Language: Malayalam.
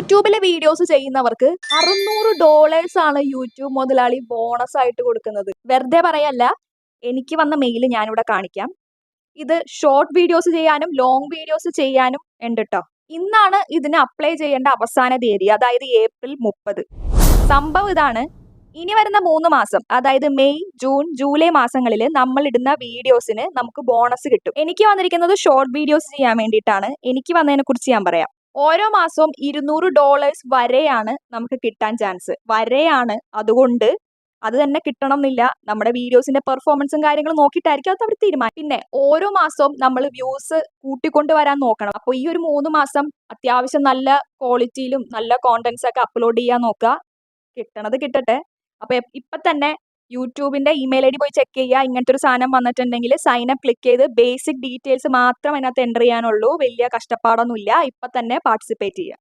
യൂട്യൂബിലെ വീഡിയോസ് ചെയ്യുന്നവർക്ക് $600 ആണ് യൂട്യൂബ് മുതലാളി ബോണസ് ആയിട്ട് കൊടുക്കുന്നത്. വെറുതെ പറയല്ല, എനിക്ക് വന്ന മെയിൽ ഞാനിവിടെ കാണിക്കാം. ഇത് ഷോർട്ട് വീഡിയോസ് ചെയ്യാനും ലോങ് വീഡിയോസ് ചെയ്യാനും ഉണ്ട് ട്ടോ. ഇന്നാണ് ഇതിന് അപ്ലൈ ചെയ്യേണ്ട അവസാന തീയതി, അതായത് ഏപ്രിൽ 30. സംഭവം ഇതാണ്. ഇനി വരുന്ന 3 മാസം, അതായത് മെയ്, ജൂൺ, ജൂലൈ മാസങ്ങളിൽ നമ്മൾ ഇടുന്ന വീഡിയോസിന് നമുക്ക് ബോണസ് കിട്ടും. എനിക്ക് വന്നിരിക്കുന്നത് ഷോർട്ട് വീഡിയോസ് ചെയ്യാൻ വേണ്ടിയിട്ടാണ്. എനിക്ക് വന്നതിനെ കുറിച്ച് ഞാൻ പറയാം. ഓരോ മാസവും $200 വരെയാണ് നമുക്ക് കിട്ടാൻ ചാൻസ്. വരെയാണ്, അതുകൊണ്ട് അത് തന്നെ കിട്ടണം എന്നില്ല. നമ്മുടെ വീഡിയോസിന്റെ പെർഫോമൻസും കാര്യങ്ങളും നോക്കിയിട്ടായിരിക്കും അത് അവർ തീരുമാനം. പിന്നെ ഓരോ മാസവും നമ്മൾ വ്യൂസ് കൂട്ടിക്കൊണ്ടുവരാൻ നോക്കണം. അപ്പോൾ ഈ ഒരു 3 മാസം അത്യാവശ്യം നല്ല ക്വാളിറ്റിയിലും നല്ല കോണ്ടന്റ്സ് ഒക്കെ അപ്ലോഡ് ചെയ്യാൻ നോക്കുക. കിട്ടണത് കിട്ടട്ടെ. അപ്പോൾ ഇപ്പം തന്നെ യൂട്യൂബിന്റെ ഇമെയിൽ ID പോയി ചെക്ക് ചെയ്യുക. ഇങ്ങനത്തെ ഒരു സാധനം വന്നിട്ടുണ്ടെങ്കിൽ സൈൻ അപ്പ് ക്ലിക്ക് ചെയ്ത് ബേസിക് ഡീറ്റെയിൽസ് മാത്രം അതിനകത്ത് എൻ്റർ ചെയ്യാനുള്ളൂ. വലിയ കഷ്ടപ്പാടൊന്നുമില്ല. ഇപ്പം തന്നെ പാർട്ടിസിപ്പേറ്റ് ചെയ്യുക.